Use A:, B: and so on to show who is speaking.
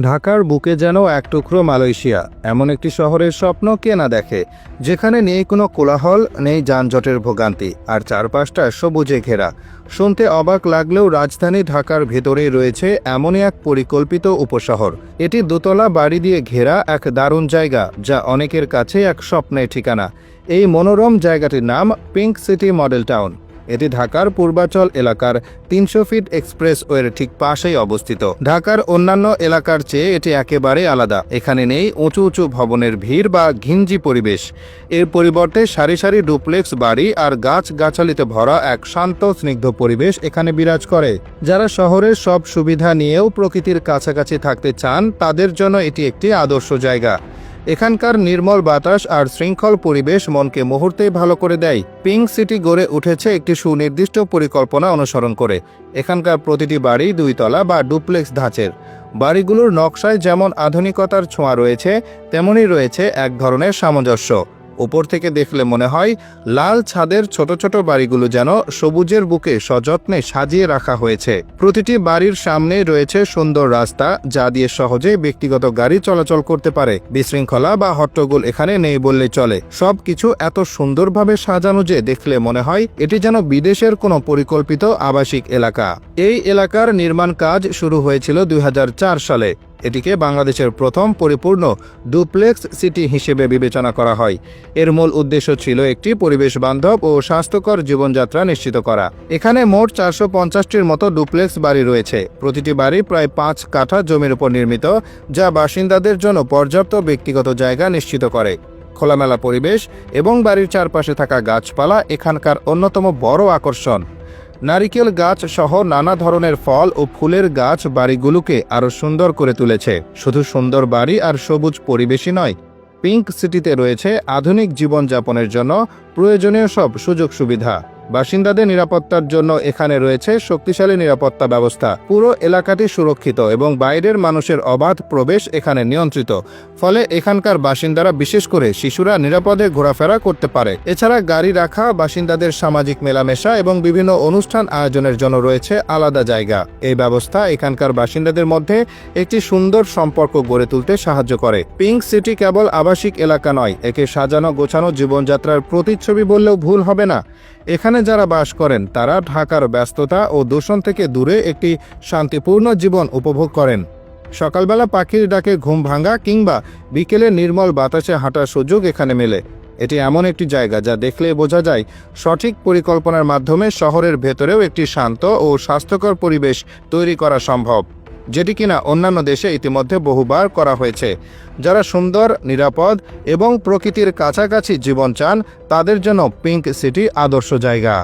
A: ঢাকার বুকে যেন এক টুকরো মালয়েশিয়া, এমন একটি শহরের স্বপ্ন কে না দেখে, যেখানে নেই কোনো কোলাহল, নেই যানজটের ভোগান্তি, আর চারপাশটা সবুজে ঘেরা। শুনতে অবাক লাগলেও রাজধানী ঢাকার ভেতরেই রয়েছে এমনই এক পরিকল্পিত উপশহর। এটি দোতলা বাড়ি দিয়ে ঘেরা এক দারুণ জায়গা, যা অনেকের কাছে এক স্বপ্নের ঠিকানা। এই মনোরম জায়গাটির নাম পিঙ্ক সিটি মডেল টাউন। এটি ঢাকার পূর্বাচল এলাকার ৩০০ ফিট এক্সপ্রেসওয়ের ঠিক পাশেই অবস্থিত। ঢাকার অন্যান্য এলাকার চেয়ে এটি একেবারে আলাদা। এখানে নেই উঁচু উঁচু ভবনের ভিড় বা ঘিঞ্জি পরিবেশ। এর পরিবর্তে সারি সারি ডুপ্লেক্স বাড়ি আর গাছগাছালিতে ভরা এক শান্ত স্নিগ্ধ পরিবেশ এখানে বিরাজ করে। যারা শহরের সব সুবিধা নিয়েও প্রকৃতির কাছাকাছি থাকতে চান, তাদের জন্য এটি একটি আদর্শ জায়গা। এখানকার নির্মল বাতাস আর শৃঙ্খল পরিবেশ মনকে মুহূর্তেই ভালো করে দেয়। পিঙ্ক সিটি গড়ে উঠেছে একটি সুনির্দিষ্ট পরিকল্পনা অনুসরণ করে। এখানকার প্রতিটি বাড়ি ২ তলা বা ডুপ্লেক্স ধাঁচের। বাড়িগুলোর নকশায় যেমন আধুনিকতার ছোঁয়া রয়েছে, তেমনই রয়েছে এক ধরনের সামঞ্জস্য। উপর থেকে দেখলে মনে হয় লাল ছাদের ছোট ছোট বাড়িগুলো যেন সবুজের বুকে সযত্নে সাজিয়ে রাখা হয়েছে। প্রতিটি বাড়ির সামনে রয়েছে সুন্দর রাস্তা, যা দিয়ে সহজে ব্যক্তিগত গাড়ি চলাচল করতে পারে। বিশৃঙ্খলা বা হট্টগোল এখানে নেই বললেই চলে। সবকিছু এত সুন্দরভাবে সাজানো যে দেখলে মনে হয় এটি যেন বিদেশের কোনো পরিকল্পিত আবাসিক এলাকা। এই এলাকার নির্মাণ কাজ শুরু হয়েছিল ২০০৪ সালে। এটিকে বাংলাদেশের প্রথম পরিপূর্ণ ডুপ্লেক্স সিটি হিসেবে বিবেচনা করা হয়। এর মূল উদ্দেশ্য ছিল একটি পরিবেশ বান্ধব ও স্বাস্থ্যকর জীবনযাত্রা নিশ্চিত করা। এখানে মোট ৪৫০টির মতো ডুপ্লেক্স বাড়ি রয়েছে। প্রতিটি বাড়ি প্রায় ৫ কাঠা জমির উপর নির্মিত, যা বাসিন্দাদের জন্য পর্যাপ্ত ব্যক্তিগত জায়গা নিশ্চিত করে। খোলামেলা পরিবেশ এবং বাড়ির চারপাশে থাকা গাছপালা এখানকার অন্যতম বড় আকর্ষণ। নারিকেল গাছ সহ নানা ধরনের ফল ও ফুলের গাছ বাড়িগুলোকে আরও সুন্দর করে তুলেছে। শুধু সুন্দর বাড়ি আর সবুজ পরিবেশই নয়, পিঙ্ক সিটিতে রয়েছে আধুনিক জীবনযাপনের জন্য প্রয়োজনীয় সব সুযোগ সুবিধা। বাসিন্দাদের নিরাপত্তার জন্য এখানে রয়েছে শক্তিশালী নিরাপত্তা ব্যবস্থা। পুরো এলাকাটি সুরক্ষিত এবং বাইরের মানুষের অবাধ প্রবেশ এখানে নিয়ন্ত্রিত। ফলে এখানকার বাসিন্দারা, বিশেষ করে শিশুরা, নিরাপদে ঘোরাফেরা করতে পারে। এছাড়া গাড়ি রাখা, বাসিন্দাদের সামাজিক মেলামেশা এবং বিভিন্ন অনুষ্ঠান আয়োজনের জন্য রয়েছে আলাদা জায়গা। এই ব্যবস্থা এখানকার বাসিন্দাদের মধ্যে একটি সুন্দর সম্পর্ক গড়ে তুলতে সাহায্য করে। পিঙ্ক সিটি কেবল আবাসিক এলাকা নয়, একে সাজানো গোছানো জীবনযাত্রার প্রতিচ্ছবি বললেও ভুল হবে না। এখানে যারা বাস করেন তারা ঢাকার ব্যস্ততা ও দূষণ থেকে দূরে একটি শান্তিপূর্ণ জীবন উপভোগ করেন। সকালবেলা পাখির ডাকে ঘুম ভাঙা কিংবা বিকেলে নির্মল বাতাসে হাঁটার সুযোগ এখানে মেলে। এটি এমন একটি জায়গা যা দেখলে বোঝা যায় সঠিক পরিকল্পনার মাধ্যমে শহরের ভেতরেও একটি শান্ত ও স্বাস্থ্যকর পরিবেশ তৈরি করা সম্ভব, যেটি কিনা অন্যান্য দেশে ইতিমধ্যে বহুবার করা হয়েছে। যারা সুন্দর, নিরাপদ এবং প্রকৃতির কাছাকাছি জীবন চান, তাদের জন্য পিঙ্ক সিটি আদর্শ জায়গা।